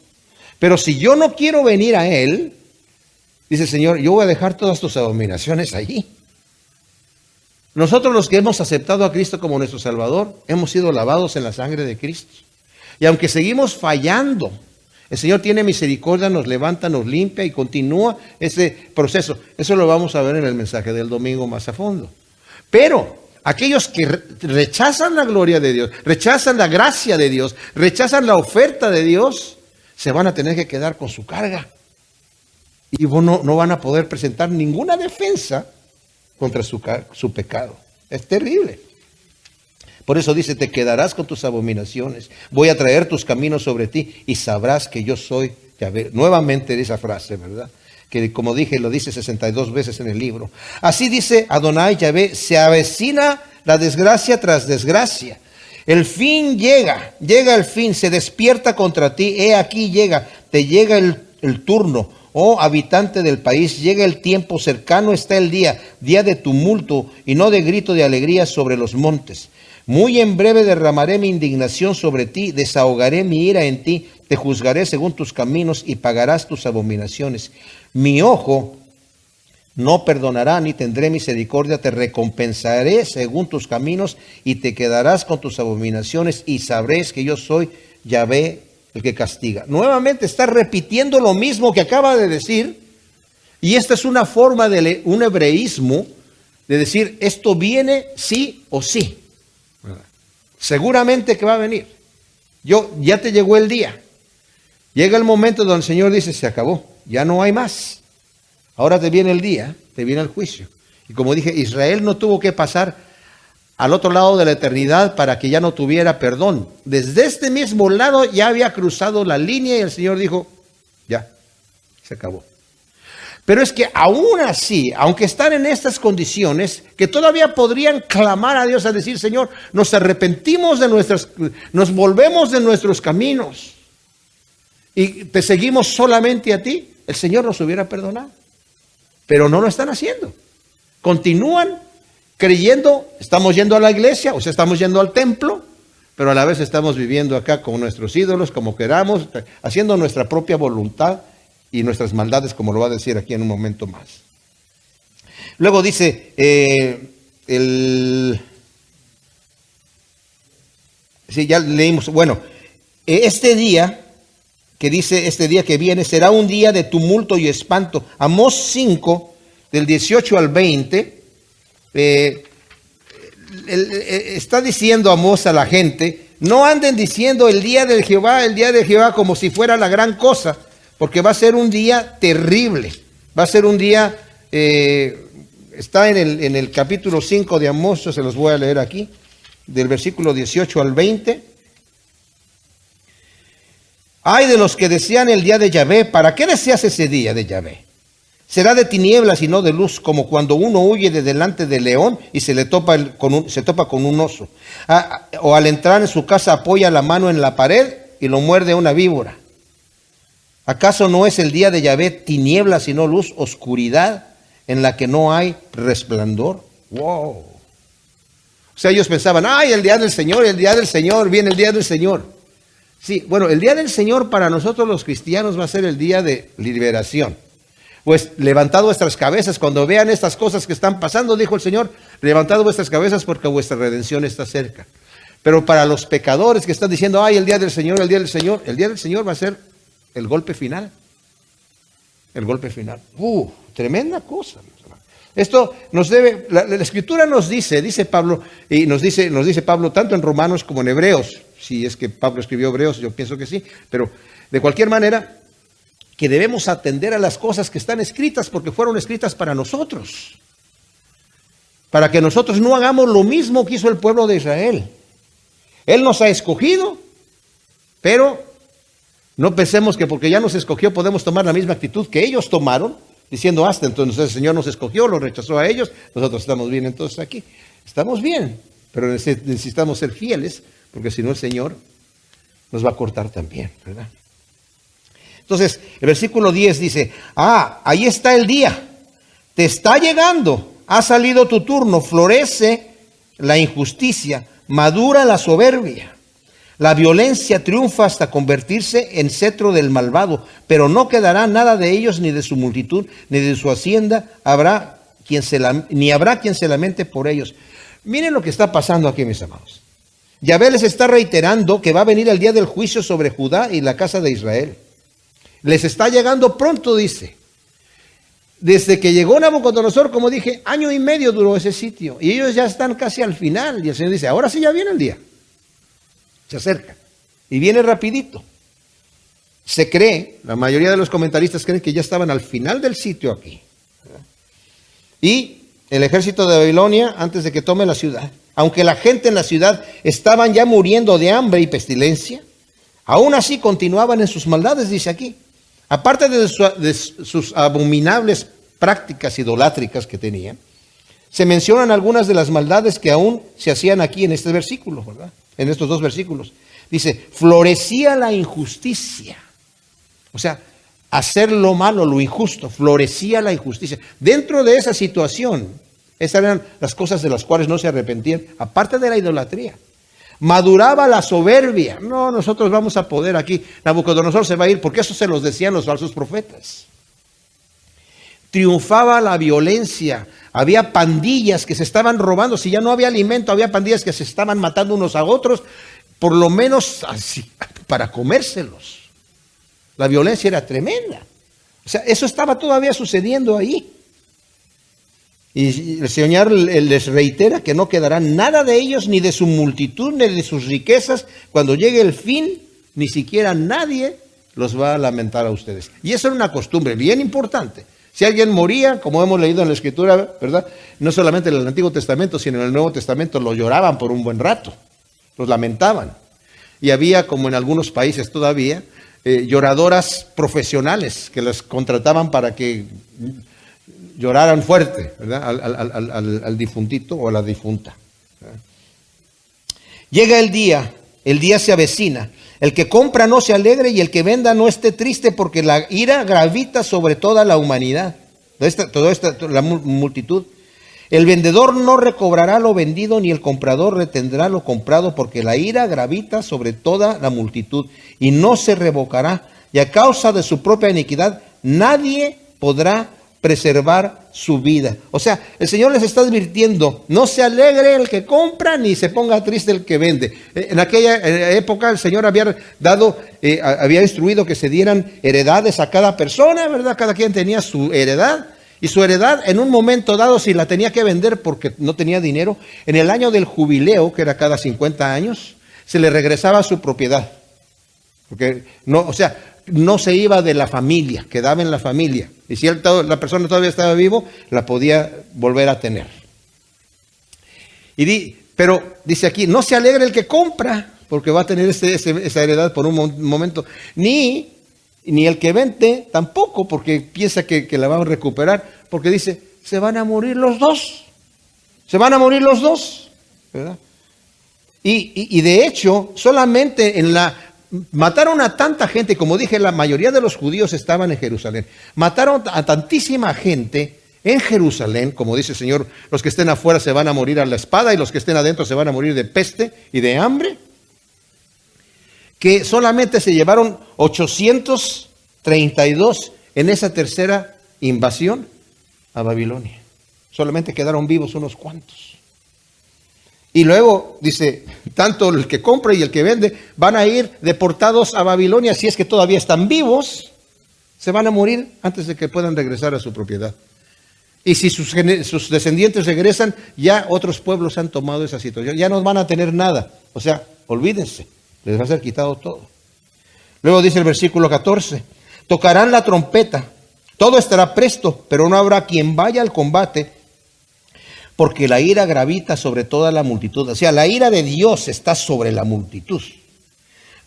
Pero si yo no quiero venir a Él, dice el Señor, yo voy a dejar todas tus abominaciones allí. Nosotros los que hemos aceptado a Cristo como nuestro Salvador, hemos sido lavados en la sangre de Cristo. Y aunque seguimos fallando, el Señor tiene misericordia, nos levanta, nos limpia y continúa ese proceso. Eso lo vamos a ver en el mensaje del domingo más a fondo. Pero aquellos que rechazan la gloria de Dios, rechazan la gracia de Dios, rechazan la oferta de Dios, se van a tener que quedar con su carga. Y no van a poder presentar ninguna defensa contra su pecado. Es terrible. Por eso dice, te quedarás con tus abominaciones. Voy a traer tus caminos sobre ti y sabrás que yo soy Yahvé. Nuevamente esa frase, ¿verdad? Que como dije, lo dice 62 veces en el libro. Así dice Adonai Yahvé, se avecina la desgracia tras desgracia. El fin llega el fin, se despierta contra ti. He aquí te llega el turno. Oh habitante del país, llega el tiempo, cercano está el día de tumulto y no de grito de alegría sobre los montes. Muy en breve derramaré mi indignación sobre ti, desahogaré mi ira en ti, te juzgaré según tus caminos y pagarás tus abominaciones. Mi ojo no perdonará ni tendré misericordia, te recompensaré según tus caminos y te quedarás con tus abominaciones y sabréis que yo soy Yahvé, el que castiga. Nuevamente está repitiendo lo mismo que acaba de decir, y esta es una forma de un hebreísmo de decir, esto viene sí o sí. Seguramente que va a venir. Ya te llegó el día. Llega el momento donde el Señor dice, se acabó, ya no hay más. Ahora te viene el día, te viene el juicio. Y como dije, Israel no tuvo que pasar al otro lado de la eternidad para que ya no tuviera perdón. Desde este mismo lado ya había cruzado la línea y el Señor dijo, ya, se acabó. Pero es que aún así, aunque están en estas condiciones, que todavía podrían clamar a Dios a decir, Señor, nos arrepentimos nos volvemos de nuestros caminos y te seguimos solamente a ti, el Señor nos hubiera perdonado. Pero no lo están haciendo. Continúan creyendo, estamos yendo a la iglesia, o sea, estamos yendo al templo, pero a la vez estamos viviendo acá con nuestros ídolos, como queramos, haciendo nuestra propia voluntad y nuestras maldades, como lo va a decir aquí en un momento más. Luego dice, sí, ya leímos, bueno, este día que viene, será un día de tumulto y espanto. Amós 5, del 18 al 20, está diciendo Amós a la gente, no anden diciendo el día de Jehová como si fuera la gran cosa, porque va a ser un día terrible, va a ser un día, está en el capítulo 5 de Amós, se los voy a leer aquí, del versículo 18 al 20. Ay de los que desean el día de Yahvé, ¿para qué deseas ese día de Yahvé? Será de tinieblas y no de luz, como cuando uno huye de delante del león y se topa con un oso. O al entrar en su casa apoya la mano en la pared y lo muerde una víbora. ¿Acaso no es el día de Yahvé tinieblas y no luz, oscuridad en la que no hay resplandor? ¡Wow! O sea, ellos pensaban, ¡ay, el día del Señor, viene el día del Señor! Sí, bueno, el día del Señor para nosotros los cristianos va a ser el día de liberación. Pues levantad vuestras cabezas cuando vean estas cosas que están pasando, dijo el Señor, levantad vuestras cabezas porque vuestra redención está cerca. Pero para los pecadores que están diciendo, ay, el día del Señor, el día del Señor va a ser el golpe final. El golpe final. Tremenda cosa. Esto nos debe, la Escritura nos dice Pablo, y nos dice Pablo tanto en Romanos como en Hebreos, si es que Pablo escribió Hebreos, yo pienso que sí, pero de cualquier manera, que debemos atender a las cosas que están escritas porque fueron escritas para nosotros. Para que nosotros no hagamos lo mismo que hizo el pueblo de Israel. Él nos ha escogido, pero no pensemos que porque ya nos escogió podemos tomar la misma actitud que ellos tomaron, diciendo hasta entonces el Señor nos escogió, lo rechazó a ellos, nosotros estamos bien entonces aquí. Estamos bien, pero necesitamos ser fieles, porque si no el Señor nos va a cortar también, ¿verdad? Entonces, el versículo 10 dice, ahí está el día, te está llegando, ha salido tu turno, florece la injusticia, madura la soberbia, la violencia triunfa hasta convertirse en cetro del malvado, pero no quedará nada de ellos, ni de su multitud, ni de su hacienda, ni habrá quien se lamente por ellos. Miren lo que está pasando aquí, mis amados. Yahvé les está reiterando que va a venir el día del juicio sobre Judá y la casa de Israel. Les está llegando pronto, dice. Desde que llegó Nabucodonosor, como dije, 1 año y medio duró ese sitio. Y ellos ya están casi al final. Y el Señor dice, ahora sí ya viene el día. Se acerca. Y viene rapidito. Se cree, la mayoría de los comentaristas creen que ya estaban al final del sitio aquí. Y el ejército de Babilonia, antes de que tome la ciudad, aunque la gente en la ciudad estaban ya muriendo de hambre y pestilencia, aún así continuaban en sus maldades, dice aquí. Aparte de sus abominables prácticas idolátricas que tenían, se mencionan algunas de las maldades que aún se hacían aquí en este versículo, ¿verdad? En estos dos versículos. Dice, florecía la injusticia. O sea, hacer lo malo, lo injusto, florecía la injusticia. Dentro de esa situación, esas eran las cosas de las cuales no se arrepentían, aparte de la idolatría. Maduraba la soberbia. No, nosotros vamos a poder aquí. Nabucodonosor se va a ir, porque eso se los decían los falsos profetas. Triunfaba la violencia. Había pandillas que se estaban robando. Si ya no había alimento, había pandillas que se estaban matando unos a otros, por lo menos así, para comérselos. La violencia era tremenda. O sea, eso estaba todavía sucediendo ahí. Y el Señor les reitera que no quedará nada de ellos, ni de su multitud, ni de sus riquezas. Cuando llegue el fin, ni siquiera nadie los va a lamentar a ustedes. Y eso era una costumbre bien importante. Si alguien moría, como hemos leído en la Escritura, ¿verdad? No solamente en el Antiguo Testamento, sino en el Nuevo Testamento, lo lloraban por un buen rato. Los lamentaban. Y había, como en algunos países todavía, lloradoras profesionales que las contrataban para que lloraran fuerte, ¿verdad? Al difuntito o a la difunta. ¿Verdad? Llega el día se avecina. El que compra no se alegre y el que venda no esté triste, porque la ira gravita sobre toda la humanidad, la multitud. El vendedor no recobrará lo vendido, ni el comprador retendrá lo comprado, porque la ira gravita sobre toda la multitud y no se revocará. Y a causa de su propia iniquidad, nadie podrá preservar su vida. O sea, el Señor les está advirtiendo, no se alegre el que compra, ni se ponga triste el que vende. En aquella época el Señor había instruido que se dieran heredades a cada persona, ¿verdad? Cada quien tenía su heredad. Y su heredad, en un momento dado, si la tenía que vender porque no tenía dinero, en el año del jubileo, que era cada 50 años, se le regresaba su propiedad. Porque no, o sea, no se iba de la familia, quedaba en la familia. Y si la persona todavía estaba vivo, la podía volver a tener. Pero dice aquí, no se alegra el que compra, porque va a tener esa heredad por un momento, ni el que vende tampoco, porque piensa que la va a recuperar, porque dice, se van a morir los dos. Se van a morir los dos, ¿verdad? Y de hecho, solamente mataron a tanta gente, como dije, la mayoría de los judíos estaban en Jerusalén. Mataron a tantísima gente en Jerusalén, como dice el Señor, los que estén afuera se van a morir a la espada y los que estén adentro se van a morir de peste y de hambre, que solamente se llevaron 832 en esa tercera invasión a Babilonia. Solamente quedaron vivos unos cuantos. Y luego dice, tanto el que compra y el que vende van a ir deportados a Babilonia, si es que todavía están vivos, se van a morir antes de que puedan regresar a su propiedad. Y si sus descendientes regresan, ya otros pueblos han tomado esa situación, ya no van a tener nada. O sea, olvídense, les va a ser quitado todo. Luego dice el versículo 14, tocarán la trompeta, todo estará presto, pero no habrá quien vaya al combate, porque la ira gravita sobre toda la multitud. O sea, la ira de Dios está sobre la multitud.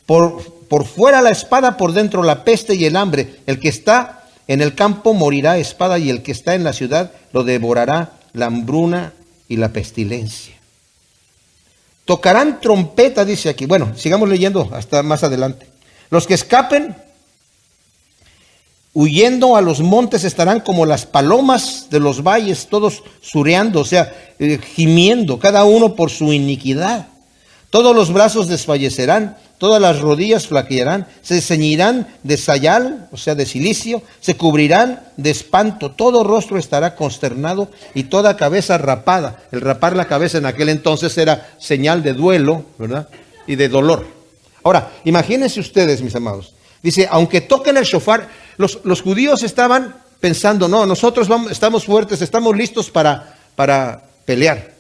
Por fuera la espada, por dentro la peste y el hambre. El que está en el campo morirá a espada, y el que está en la ciudad lo devorará la hambruna y la pestilencia. Tocarán trompeta, dice aquí. Bueno, sigamos leyendo hasta más adelante. Los que escapen huyendo a los montes estarán como las palomas de los valles, todos sureando, o sea, gimiendo, cada uno por su iniquidad. Todos los brazos desfallecerán, todas las rodillas flaquearán, se ceñirán de sayal, o sea, de cilicio, se cubrirán de espanto, todo rostro estará consternado y toda cabeza rapada. El rapar la cabeza en aquel entonces era señal de duelo, ¿verdad? Y de dolor. Ahora, imagínense ustedes, mis amados. Dice, aunque toquen el shofar, los judíos estaban pensando, no, nosotros estamos fuertes, estamos listos para pelear.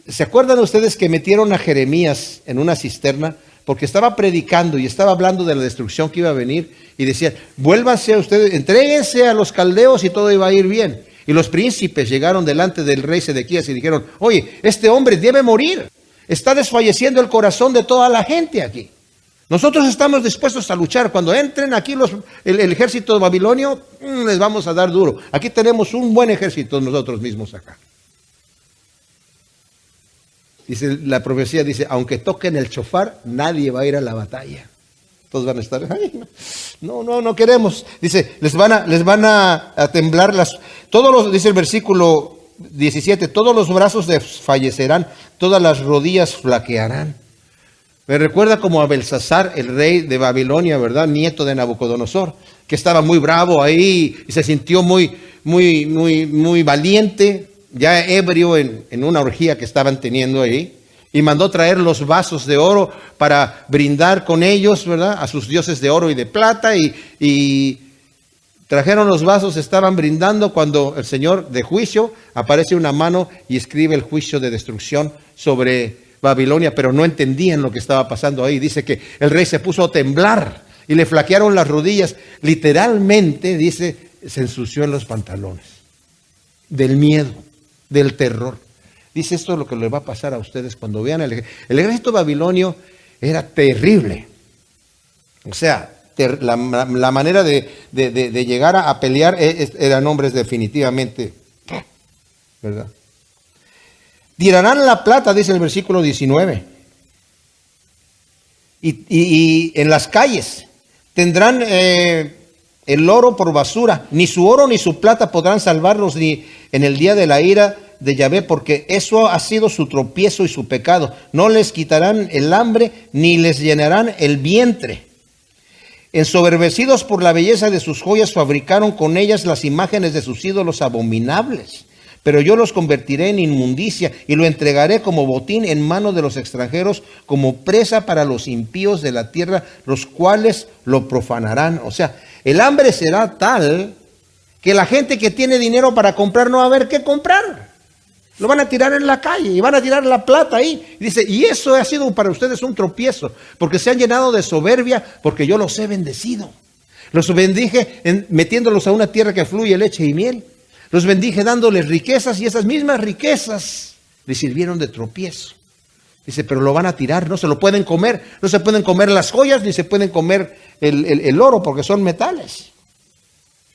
¿Se acuerdan ustedes que metieron a Jeremías en una cisterna? Porque estaba predicando y estaba hablando de la destrucción que iba a venir, y decían, vuélvanse a ustedes, entréguense a los caldeos y todo iba a ir bien. Y los príncipes llegaron delante del rey Sedequías y dijeron, oye, este hombre debe morir, está desfalleciendo el corazón de toda la gente aquí. Nosotros estamos dispuestos a luchar. Cuando entren aquí el ejército babilonio, les vamos a dar duro. Aquí tenemos un buen ejército nosotros mismos acá. Dice, la profecía dice, aunque toquen el shofar, nadie va a ir a la batalla. Todos van a estar, ay, no queremos. Dice, les van a temblar dice el versículo 17, todos los brazos desfallecerán, todas las rodillas flaquearán. Me recuerda como a Belsasar, el rey de Babilonia, ¿verdad? Nieto de Nabucodonosor, que estaba muy bravo ahí y se sintió muy valiente, ya ebrio en una orgía que estaban teniendo ahí, y mandó traer los vasos de oro para brindar con ellos, ¿verdad? A sus dioses de oro y de plata, y trajeron los vasos, estaban brindando, cuando el Señor de juicio aparece una mano y escribe el juicio de destrucción sobre Babilonia, pero no entendían lo que estaba pasando ahí. Dice que el rey se puso a temblar y le flaquearon las rodillas. Literalmente, dice, se ensució en los pantalones del miedo, del terror. Dice, esto es lo que le va a pasar a ustedes cuando vean el ejército babilonio. Era terrible. O sea, la manera de llegar a pelear eran hombres definitivamente, ¿verdad? Tirarán la plata, dice el versículo 19. Y en las calles tendrán el oro por basura. Ni su oro ni su plata podrán salvarlos ni en el día de la ira de Yahvé, porque eso ha sido su tropiezo y su pecado. No les quitarán el hambre ni les llenarán el vientre. Ensoberbecidos por la belleza de sus joyas, fabricaron con ellas las imágenes de sus ídolos abominables. Pero yo los convertiré en inmundicia y lo entregaré como botín en mano de los extranjeros, como presa para los impíos de la tierra, los cuales lo profanarán. O sea, el hambre será tal que la gente que tiene dinero para comprar no va a ver qué comprar. Lo van a tirar en la calle y van a tirar la plata ahí. Y dice, y eso ha sido para ustedes un tropiezo, porque se han llenado de soberbia, porque yo los he bendecido. Los bendije metiéndolos a una tierra que fluye leche y miel. Los bendije dándoles riquezas y esas mismas riquezas les sirvieron de tropiezo. Dice, pero lo van a tirar, no se lo pueden comer. No se pueden comer las joyas ni se pueden comer el oro porque son metales.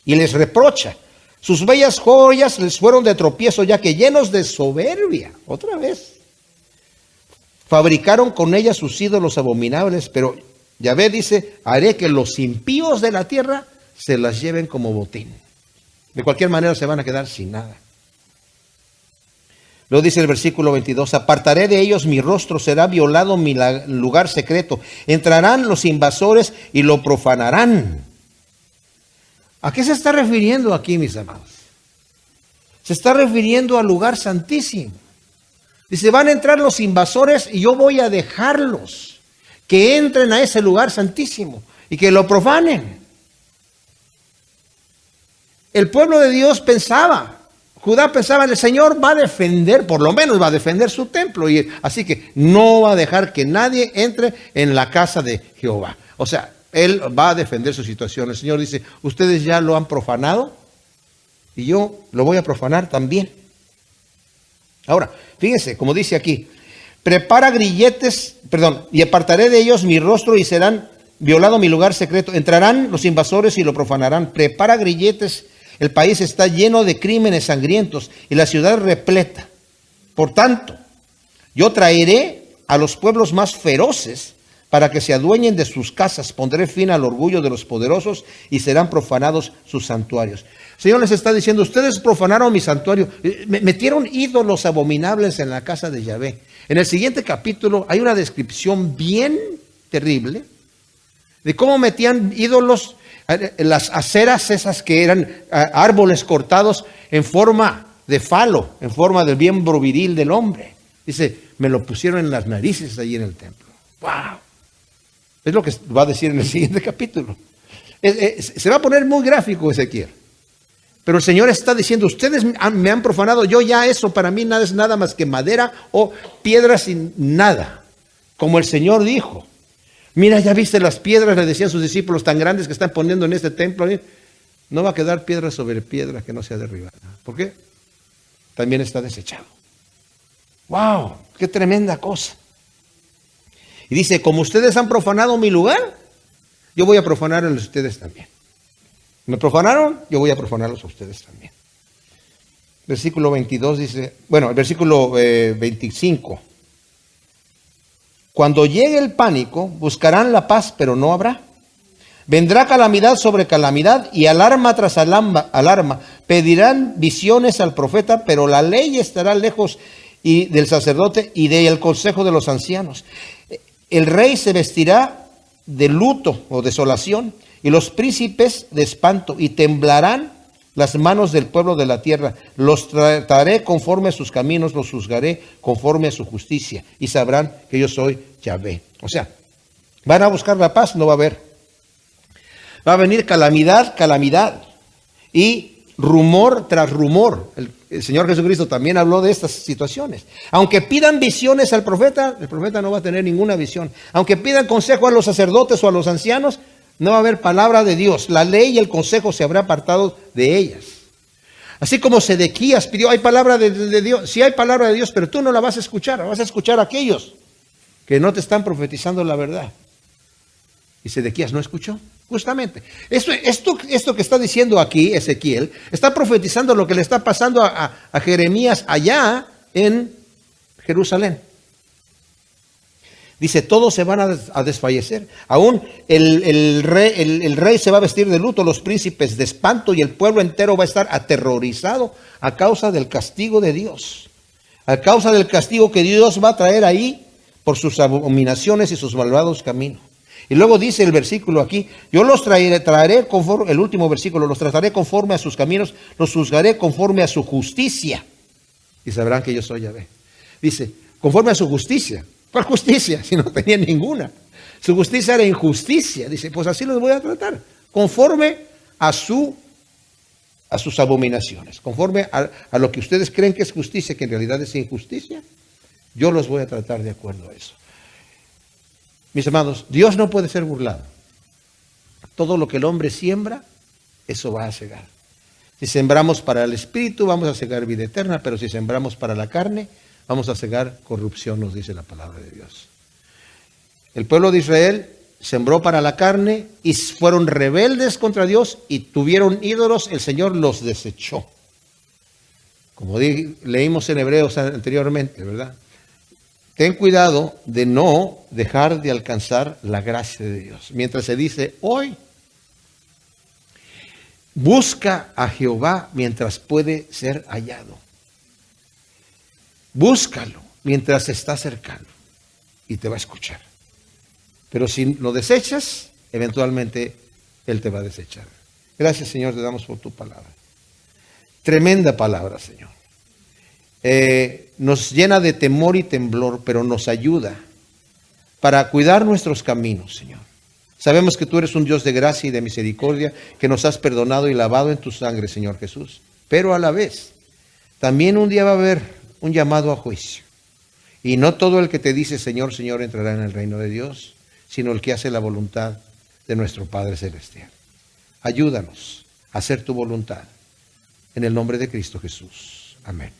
Y les reprocha. Sus bellas joyas les fueron de tropiezo, ya que llenos de soberbia, otra vez, fabricaron con ellas sus ídolos abominables, pero Yahvé dice, haré que los impíos de la tierra se las lleven como botín. De cualquier manera se van a quedar sin nada. Luego dice el versículo 22, apartaré de ellos mi rostro, será violado mi lugar secreto. Entrarán los invasores y lo profanarán. ¿A qué se está refiriendo aquí, mis amados? Se está refiriendo al lugar santísimo. Dice, van a entrar los invasores y yo voy a dejarlos que entren a ese lugar santísimo y que lo profanen. El pueblo de Dios pensaba, Judá pensaba, el Señor va a defender, por lo menos va a defender su templo, y así que no va a dejar que nadie entre en la casa de Jehová. O sea, Él va a defender su situación. El Señor dice, ustedes ya lo han profanado y yo lo voy a profanar también. Ahora, fíjense, como dice aquí, prepara grilletes, y apartaré de ellos mi rostro y serán violado mi lugar secreto. Entrarán los invasores y lo profanarán. Prepara grilletes, el país está lleno de crímenes sangrientos y la ciudad repleta. Por tanto, yo traeré a los pueblos más feroces para que se adueñen de sus casas. Pondré fin al orgullo de los poderosos y serán profanados sus santuarios. El Señor les está diciendo, ustedes profanaron mi santuario, metieron ídolos abominables en la casa de Yahvé. En el siguiente capítulo hay una descripción bien terrible de cómo metían ídolos, las aceras esas que eran árboles cortados en forma de falo, en forma del miembro viril del hombre. Dice, me lo pusieron en las narices allí en el templo. ¡Wow! Es lo que va a decir en el siguiente capítulo. Se va a poner muy gráfico Ezequiel. Pero el Señor está diciendo, ustedes me han profanado, yo ya eso para mí nada es nada más que madera o piedra sin nada. Como el Señor dijo, mira, ya viste las piedras, le decían sus discípulos, tan grandes que están poniendo en este templo. No va a quedar piedra sobre piedra que no sea derribada. ¿Por qué? También está desechado. ¡Wow! ¡Qué tremenda cosa! Y dice, como ustedes han profanado mi lugar, yo voy a profanar a ustedes también. ¿Me profanaron? Yo voy a profanarlos a ustedes también. Versículo 22 dice, el versículo 25. Cuando llegue el pánico, buscarán la paz, pero no habrá. Vendrá calamidad sobre calamidad y alarma tras alarma. Pedirán visiones al profeta, pero la ley estará lejos del sacerdote y del consejo de los ancianos. El rey se vestirá de luto o desolación y los príncipes de espanto, y temblarán las manos del pueblo de la tierra. Los trataré conforme a sus caminos, los juzgaré conforme a su justicia, y sabrán que yo soy Yahvé. O sea, van a buscar la paz, no va a haber. Va a venir calamidad, calamidad, y rumor tras rumor. El Señor Jesucristo también habló de estas situaciones. Aunque pidan visiones al profeta, el profeta no va a tener ninguna visión. Aunque pidan consejo a los sacerdotes o a los ancianos, no va a haber palabra de Dios. La ley y el consejo se habrá apartado de ellas. Así como Sedequías pidió, hay palabra de Dios. Sí hay palabra de Dios, pero tú no la vas a escuchar. Vas a escuchar a aquellos que no te están profetizando la verdad. Y Sedequías no escuchó. Justamente. Esto que está diciendo aquí Ezequiel, está profetizando lo que le está pasando a Jeremías allá en Jerusalén. Dice, todos se van a desfallecer. Aún el rey se va a vestir de luto, los príncipes de espanto, y el pueblo entero va a estar aterrorizado a causa del castigo de Dios. A causa del castigo que Dios va a traer ahí por sus abominaciones y sus malvados caminos. Y luego dice el versículo aquí, yo los traeré conforme, el último versículo, los trataré conforme a sus caminos, los juzgaré conforme a su justicia. Y sabrán que yo soy Yahvé. Dice, conforme a su justicia. ¿Cuál justicia? Si no tenía ninguna. Su justicia era injusticia. Dice, pues así los voy a tratar. Conforme a su a sus abominaciones, conforme a lo que ustedes creen que es justicia, que en realidad es injusticia, yo los voy a tratar de acuerdo a eso. Mis amados, Dios no puede ser burlado. Todo lo que el hombre siembra, eso va a cegar. Si sembramos para el espíritu, vamos a cegar vida eterna, pero si sembramos para la carne, vamos a cegar corrupción, nos dice la palabra de Dios. El pueblo de Israel sembró para la carne y fueron rebeldes contra Dios y tuvieron ídolos, el Señor los desechó. Como leímos en Hebreos anteriormente, ¿verdad? Ten cuidado de no dejar de alcanzar la gracia de Dios. Mientras se dice hoy, busca a Jehová mientras puede ser hallado. Búscalo mientras está cercano y te va a escuchar. Pero si lo desechas, eventualmente Él te va a desechar. Gracias, Señor, te damos por tu palabra. Tremenda palabra, Señor. Nos llena de temor y temblor, pero nos ayuda para cuidar nuestros caminos, Señor. Sabemos que tú eres un Dios de gracia y de misericordia, que nos has perdonado y lavado en tu sangre, Señor Jesús. Pero a la vez, también un día va a haber un llamado a juicio. Y no todo el que te dice Señor, Señor entrará en el reino de Dios, sino el que hace la voluntad de nuestro Padre Celestial. Ayúdanos a hacer tu voluntad. En el nombre de Cristo Jesús. Amén.